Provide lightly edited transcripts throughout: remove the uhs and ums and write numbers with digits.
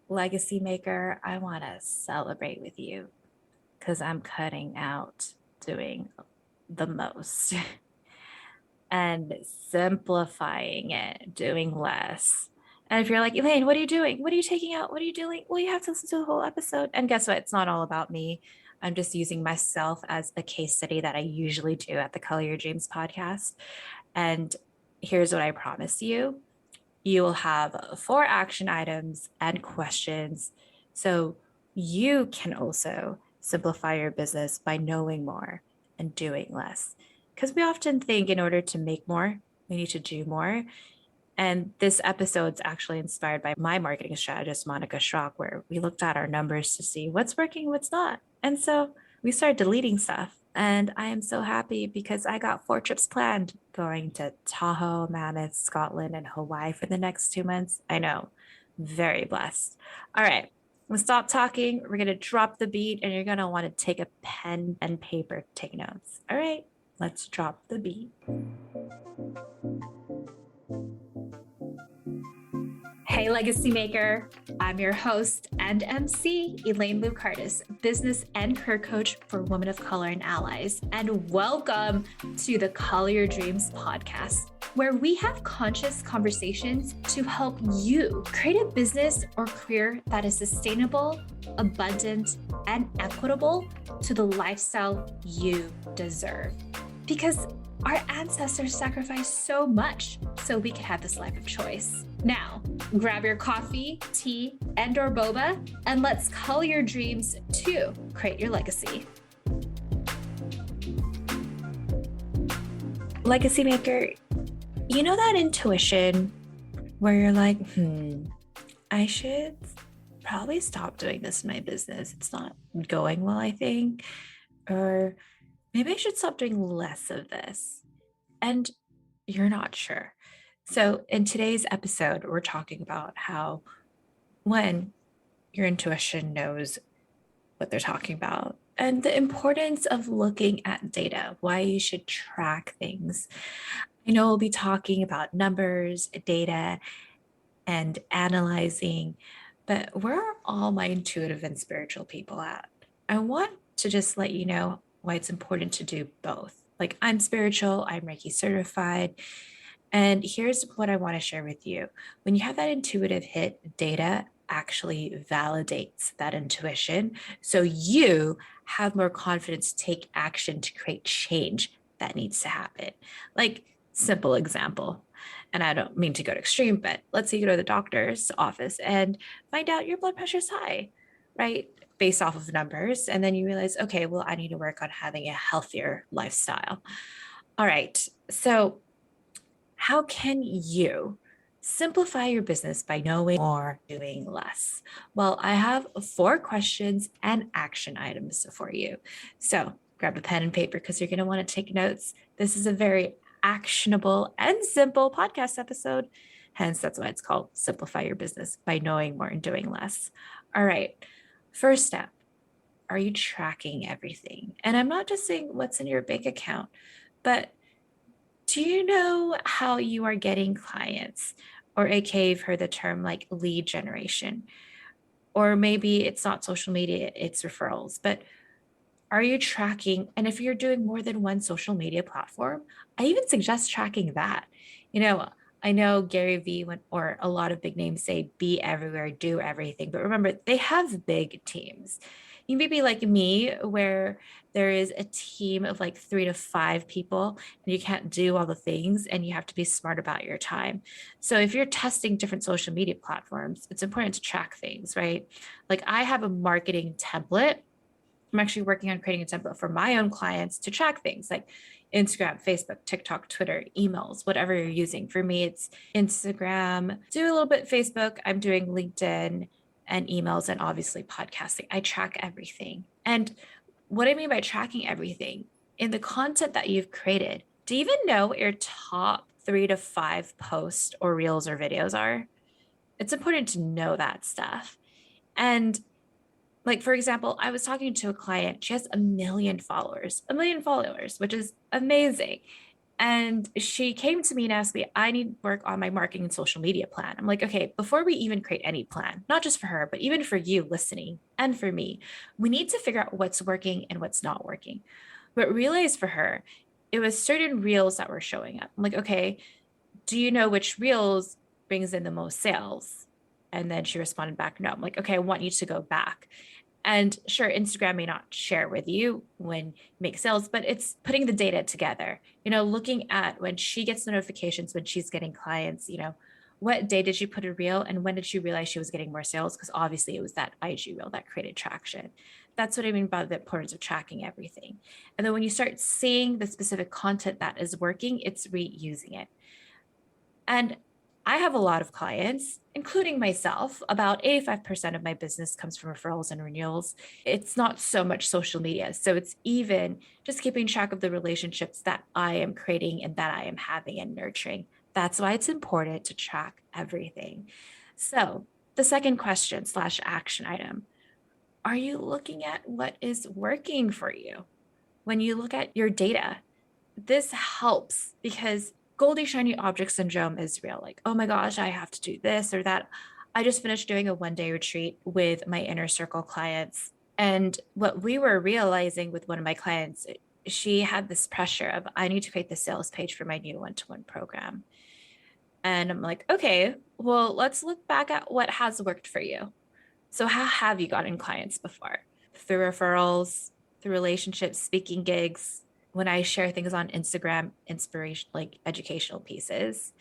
Legacy maker, I want to celebrate with you because I'm cutting out doing the most and simplifying it, doing less. And if you're like, Elaine, what are you doing? What are you taking out? What are you doing? Well, you have to listen to the whole episode. And guess what? It's not all about me. I'm just using myself as a case study that I usually do at the Color Your Dreams podcast. And here's what I promise you: you will have 4 action items and questions. So you can also simplify your business by knowing more and doing less. Because we often think in order to make more, we need to do more. And this episode's actually inspired by my marketing strategist, Monica Schrock, where we looked at our numbers to see what's working, what's not. And so we started deleting stuff. And I am so happy because I got 4 trips planned going to Tahoe, Mammoth, Scotland, and Hawaii for the next 2 months. I know, very blessed. All right, we'll stop talking. We're going to drop the beat, and you're going to want to take a pen and paper, take notes. All right, let's drop the beat. Hey, Legacy Maker. I'm your host and MC, Elaine Lucardis, business and career coach for women of color and allies. And welcome to the Color Your Dreams podcast, where we have conscious conversations to help you create a business or career that is sustainable, abundant, and equitable to the lifestyle you deserve. Because our ancestors sacrificed so much so we could have this life of choice. Now, grab your coffee, tea, and/or boba, and let's color your dreams to create your legacy. Legacy maker, you know that intuition where you're like, I should probably stop doing this in my business. It's not going well, I think. Or maybe I should stop doing less of this. And you're not sure. So in today's episode, we're talking about how when your intuition knows what they're talking about and the importance of looking at data, why you should track things. I know we'll be talking about numbers, data, and analyzing, but where are all my intuitive and spiritual people at? I want to just let you know why it's important to do both. Like, I'm spiritual, I'm Reiki certified. And here's what I want to share with you. When you have that intuitive hit, data actually validates that intuition. So you have more confidence to take action to create change that needs to happen. Like, simple example. And I don't mean to go to extreme, but let's say you go to the doctor's office and find out your blood pressure is high, right? Based off of numbers. And then you realize, okay, well, I need to work on having a healthier lifestyle. All right. So how can you simplify your business by knowing more, doing less? Well, I have 4 questions and action items for you. So grab a pen and paper because you're going to want to take notes. This is a very actionable and simple podcast episode. Hence, that's why it's called Simplify Your Business by Knowing More and Doing Less. All right. First step, are you tracking everything? And I'm not just saying what's in your bank account, but do you know how you are getting clients? Or AKA, you've heard the term like lead generation. Or maybe it's not social media, it's referrals. But are you tracking? And if you're doing more than one social media platform, I even suggest tracking that. I know Gary Vee or a lot of big names say be everywhere, do everything. But remember, they have big teams. You may be like me, where there is a team of like 3 to 5 people and you can't do all the things and you have to be smart about your time. So if you're testing different social media platforms, it's important to track things, right? Like, I have a marketing template. I'm actually working on creating a template for my own clients to track things like Instagram, Facebook, TikTok, Twitter, emails, whatever you're using. For me, it's Instagram, do a little bit Facebook. I'm doing LinkedIn and emails, and obviously podcasting. I track everything. And what I mean by tracking everything, in the content that you've created, do you even know what your top 3 to 5 posts or reels or videos are? It's important to know that stuff. And like, for example, I was talking to a client. She has a million followers, which is amazing. And she came to me and asked me, I need work on my marketing and social media plan. I'm like, okay, before we even create any plan, not just for her, but even for you listening and for me, we need to figure out what's working and what's not working. But realized for her, it was certain reels that were showing up. I'm like, okay, do you know which reels brings in the most sales? And then she responded back, no. I'm like, okay, I want you to go back. And sure, Instagram may not share with you when you make sales, but it's putting the data together, looking at when she gets notifications, when she's getting clients, what day did she put a reel and when did she realize she was getting more sales? Because obviously it was that IG reel that created traction. That's what I mean by the importance of tracking everything. And then when you start seeing the specific content that is working, it's reusing it. And I have a lot of clients, including myself. About 85% of my business comes from referrals and renewals. It's not so much social media. So it's even just keeping track of the relationships that I am creating and that I am having and nurturing. That's why it's important to track everything. So the second question / action item, are you looking at what is working for you? When you look at your data, this helps because Goldie Shiny Object Syndrome is real. Like, oh my gosh, I have to do this or that. I just finished doing a 1-day retreat with my inner circle clients. And what we were realizing with one of my clients, she had this pressure of, I need to create the sales page for my new one-to-one program. And I'm like, okay, well, let's look back at what has worked for you. So how have you gotten clients before? Through referrals, through relationships, speaking gigs, when I share things on Instagram, inspiration, like educational pieces.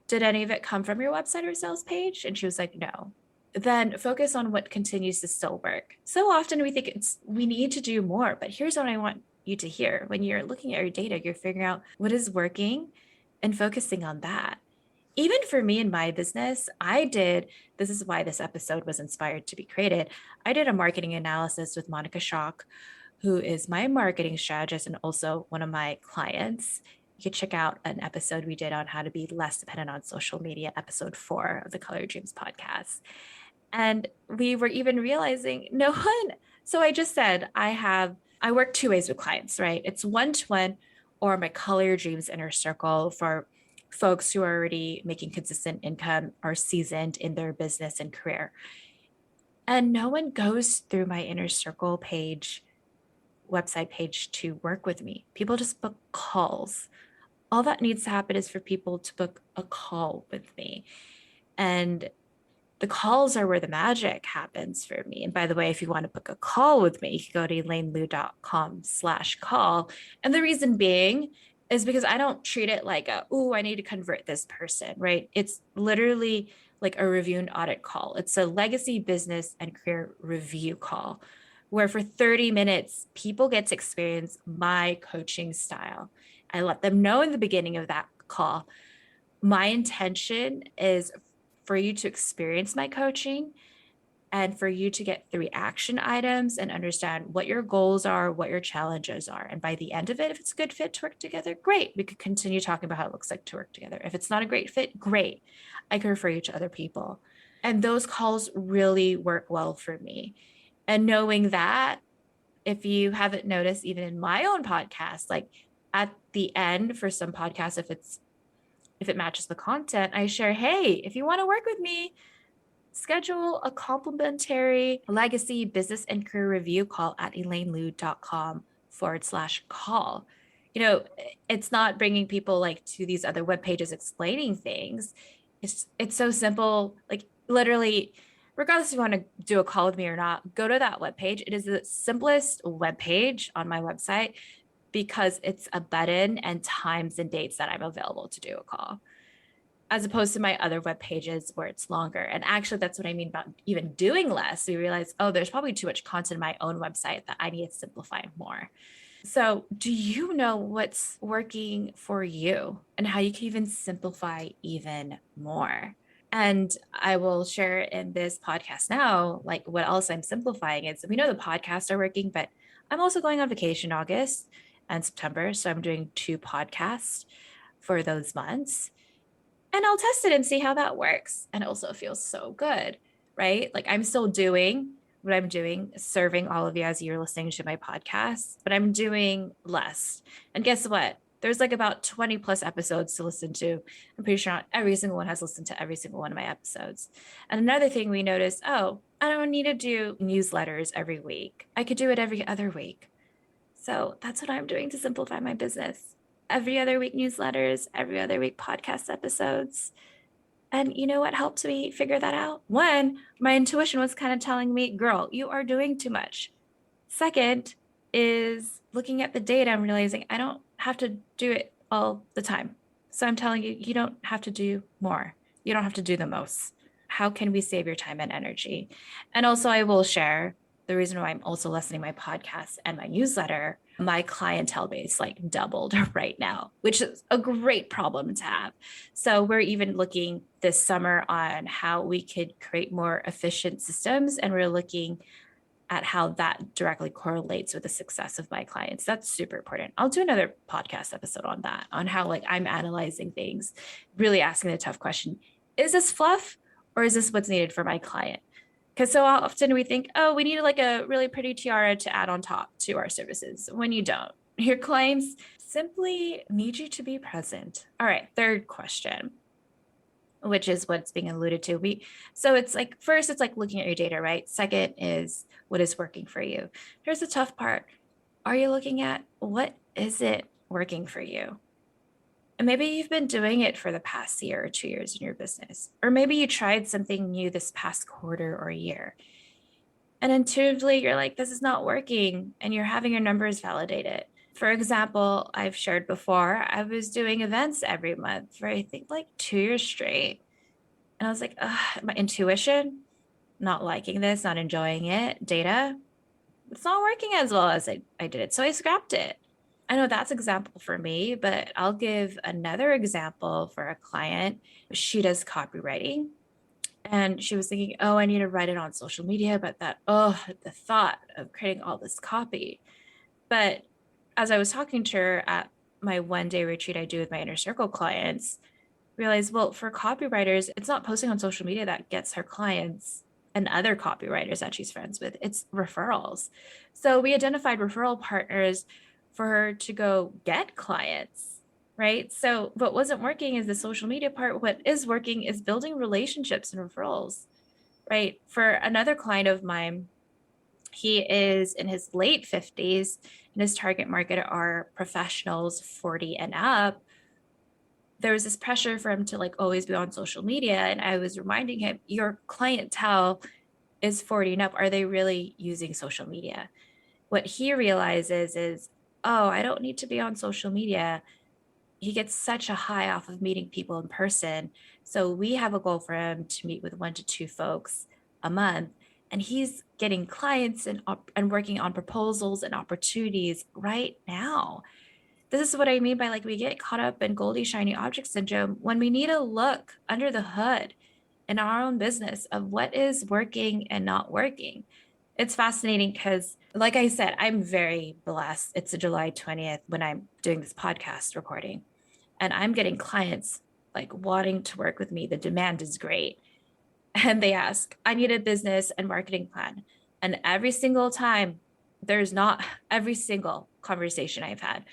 Did any of it come from your website or sales page? And she was like, no. Then focus on what continues to still work. So often we think we need to do more, but here's what I want you to hear. When you're looking at your data, you're figuring out what is working and focusing on that. Even for me in my business, this is why this episode was inspired to be created. I did a marketing analysis with Monica Schock, who is my marketing strategist and also one of my clients. You could check out an episode we did on how to be less dependent on social media, episode 4 of the Color Your Dreams podcast. And we were even realizing no one. So I just said, I work 2 ways with clients, right? It's one-to-one or my Color Your Dreams inner circle for folks who are already making consistent income or seasoned in their business and career. And no one goes through my inner circle website page to work with me. People just book calls. All that needs to happen is for people to book a call with me. And the calls are where the magic happens for me. And by the way, if you want to book a call with me, you can go to elainelu.com/call. And the reason being is because I don't treat it like I need to convert this person, right? It's literally like a review and audit call. It's a legacy business and career review call where for 30 minutes, people get to experience my coaching style. I let them know in the beginning of that call, my intention is for you to experience my coaching and for you to get 3 action items and understand what your goals are, what your challenges are. And by the end of it, if it's a good fit to work together, great. We could continue talking about how it looks like to work together. If it's not a great fit, great. I can refer you to other people. And those calls really work well for me. And knowing that, if you haven't noticed, even in my own podcast, like at the end for some podcasts, if it matches the content, I share, hey, if you want to work with me, schedule a complimentary legacy business and career review call at elainelu.com/call. It's not bringing people like to these other web pages explaining things. It's so simple. Like literally, regardless if you want to do a call with me or not, go to that web page. It is the simplest web page on my website because it's a button and times and dates that I'm available to do a call, as opposed to my other web pages where it's longer. And actually, that's what I mean about even doing less. We realize, there's probably too much content on my own website that I need to simplify more. So do you know what's working for you and how you can even simplify even more? And I will share in this podcast now, like what else I'm simplifying is we know the podcasts are working, but I'm also going on vacation August and September. So I'm doing 2 podcasts for those months. And I'll test it and see how that works. And it also feels so good, right? Like I'm still doing what I'm doing, serving all of you as you're listening to my podcast, but I'm doing less. And guess what? There's like about 20 plus episodes to listen to. I'm pretty sure not every single one has listened to every single one of my episodes. And another thing we noticed, oh, I don't need to do newsletters every week. I could do it every other week. So that's what I'm doing to simplify my business. Every other week newsletters, every other week podcast episodes. And you know what helped me figure that out? One, my intuition was kind of telling me, girl, you are doing too much. Second is looking at the data and realizing I don't have to do it all the time. So I'm telling you, you don't have to do more. You don't have to do the most. How can we save your time and energy? And also, I will share the reason why I'm also listening to my podcast and my newsletter. My clientele base like doubled right now, which is a great problem to have. So we're even looking this summer on how we could create more efficient systems, and we're looking at how that directly correlates with the success of my clients. That's super important. I'll do another podcast episode on that, on how like I'm analyzing things, really asking the tough question, is this fluff or is this what's needed for my client? Because so often we think, oh, we need like a really pretty tiara to add on top to our services, when you don't. Your clients simply need you to be present. All right, third question, which is what's being alluded to. So it's like, first, it's like looking at your data, right? Second is what is working for you. Here's the tough part. Are you looking at what is it working for you? And maybe you've been doing it for the past year or 2 years in your business, or maybe you tried something new this past quarter or year. And intuitively, you're like, this is not working, and you're having your numbers validate it. For example, I've shared before, I was doing events every month for I think like 2 years straight. And I was like, my intuition, not liking this, not enjoying it, data, it's not working as well as I did it. So I scrapped it. I know that's example for me, but I'll give another example for a client. She does copywriting. And she was thinking, oh, I need to write it on social media, but the thought of creating all this copy. But as I was talking to her at my 1-day retreat I do with my inner circle clients, realized, well, for copywriters, it's not posting on social media that gets her clients and other copywriters that she's friends with. It's referrals. So we identified referral partners for her to go get clients, right? So what wasn't working is the social media part. What is working is building relationships and referrals, right? For another client of mine, he is in his late 50s, and his target market are professionals 40 and up. There was this pressure for him to like always be on social media. And I was reminding him, your clientele is 40 and up. Are they really using social media? What he realizes is, oh, I don't need to be on social media. He gets such a high off of meeting people in person. So we have a goal for him to meet with 1 to 2 folks a month. And he's getting clients and working on proposals and opportunities right now. This is what I mean by like we get caught up in Goldie shiny object syndrome when we need to look under the hood in our own business of what is working and not working. It's fascinating because, like I said, I'm very blessed. It's a July 20th when I'm doing this podcast recording, and I'm getting clients like wanting to work with me. The demand is great. And they ask, I need a business and marketing plan. And every single time, there's not every single conversation I've had,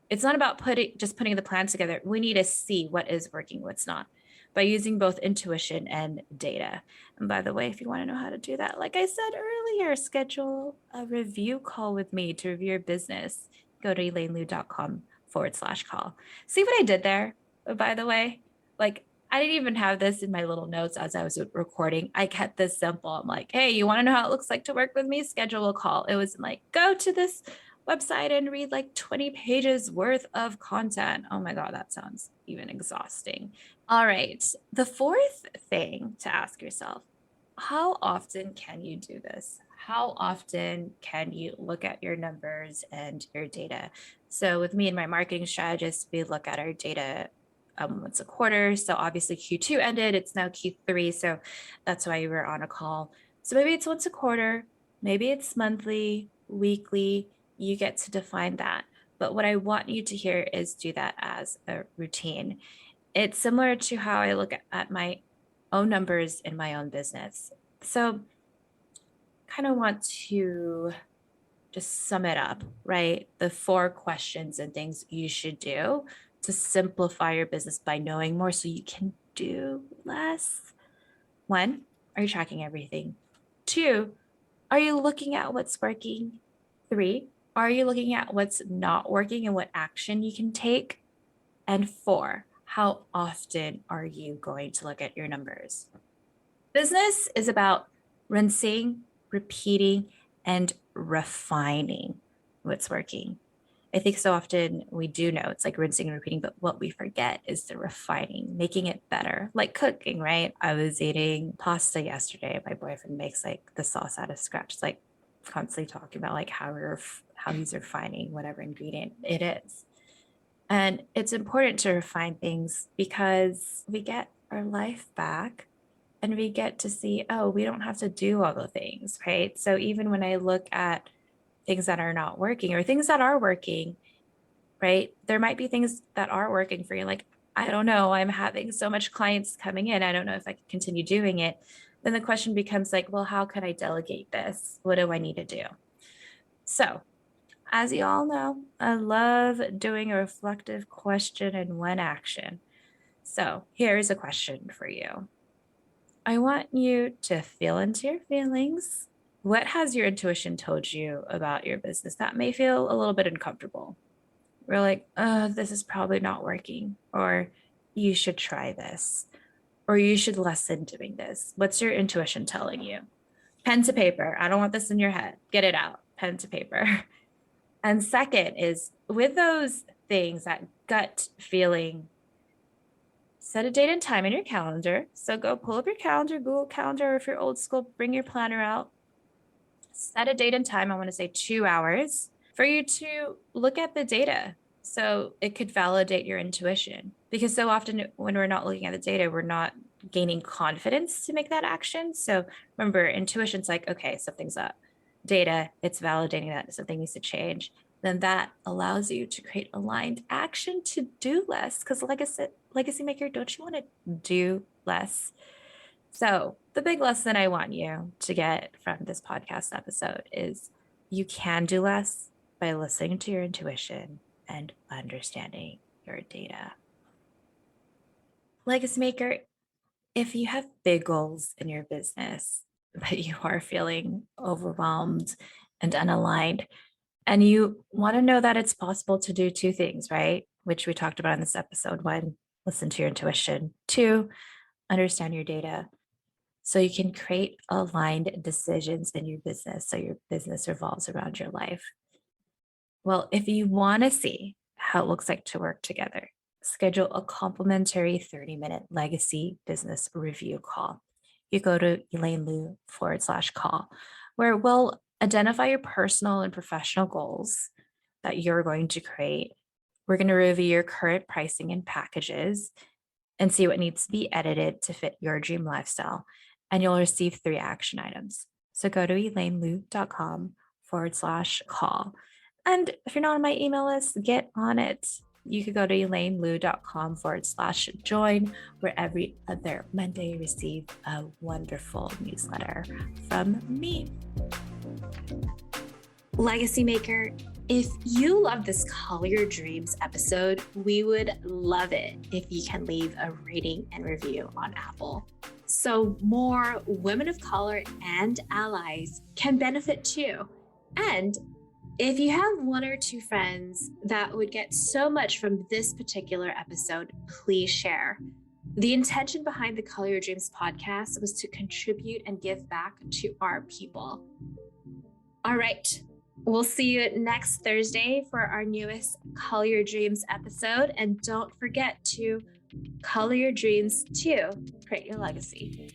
it's not about putting the plan together. We need to see what is working, what's not, by using both intuition and data. And by the way, if you want to know how to do that, like I said earlier, schedule a review call with me to review your business. Go to elainelu.com/call. See what I did there, by the way? Like, I didn't even have this in my little notes as I was recording. I kept this simple. I'm like, hey, you want to know how it looks like to work with me? Schedule a call. It was like, go to this website and read like 20 pages worth of content. Oh my God, that sounds even exhausting. All right. The fourth thing to ask yourself, how often can you do this? How often can you look at your numbers and your data? So with me and my marketing strategist, we look at our data once a quarter. So obviously Q2 ended, it's now Q3. So that's why we're on a call. So maybe it's once a quarter, maybe it's monthly, weekly, you get to define that. But what I want you to hear is do that as a routine. It's similar to how I look at my own numbers in my own business. So kind of want to just sum it up, right? The 4 questions and things you should do to simplify your business by knowing more so you can do less. 1, are you tracking everything? 2, are you looking at what's working? 3, are you looking at what's not working and what action you can take? And 4, how often are you going to look at your numbers? Business is about rinsing, repeating, and refining what's working. I think so often we do know it's like rinsing and repeating, but what we forget is the refining, making it better, like cooking, right? I was eating pasta yesterday. My boyfriend makes like the sauce out of scratch. It's like constantly talking about like how he's refining whatever ingredient it is. And it's important to refine things because we get our life back and we get to see, oh, we don't have to do all the things, right? So even when I look at things that are not working or things that are working, right? There might be things that are working for you. Like, I don't know, I'm having so much clients coming in. I don't know if I can continue doing it. Then the question becomes like, well, how can I delegate this? What do I need to do? So, as you all know, I love doing a reflective question and one action. So, here's a question for you. I want you to feel into your feelings. What has your intuition told you about your business that may feel a little bit uncomfortable? We're like, this is probably not working, or you should try this, or you should lessen doing this. What's your intuition telling you? Pen to paper. I don't want this in your head. Get it out. Pen to paper. And second is with those things, that gut feeling, set a date and time in your calendar. So go pull up your calendar, Google Calendar, or if you're old school, bring your planner out. Set a date and time. I want to say 2 hours for you to look at the data. So it could validate your intuition, because so often when we're not looking at the data, we're not gaining confidence to make that action. So remember, intuition's like, okay, something's up. Data, it's validating that something needs to change. Then that allows you to create aligned action to do less. Because like I said, legacy maker, don't you want to do less? So the big lesson I want you to get from this podcast episode is you can do less by listening to your intuition and understanding your data. Legacy maker, if you have big goals in your business, but you are feeling overwhelmed and unaligned, and you want to know that it's possible to do 2 things, right? Which we talked about in this episode. 1, listen to your intuition. 2, understand your data so you can create aligned decisions in your business so your business revolves around your life. Well, if you want to see how it looks like to work together, schedule a complimentary 30-minute legacy business review call. You go to ElaineLu.com/call, where we'll identify your personal and professional goals that you're going to create. We're going to review your current pricing and packages and see what needs to be edited to fit your dream lifestyle. And you'll receive 3 action items. So go to ElaineLu.com/call. And if you're not on my email list, get on it. You could go to ElaineLu.com/join, where every other Monday you receive a wonderful newsletter from me. Legacy Maker, if you love this Call Your Dreams episode, we would love it if you can leave a rating and review on Apple, so more women of color and allies can benefit too. And if you have 1 or 2 friends that would get so much from this particular episode, please share. The intention behind the Call Your Dreams podcast was to contribute and give back to our people. All right. We'll see you next Thursday for our newest Call Your Dreams episode. And don't forget to call your dreams to create your legacy.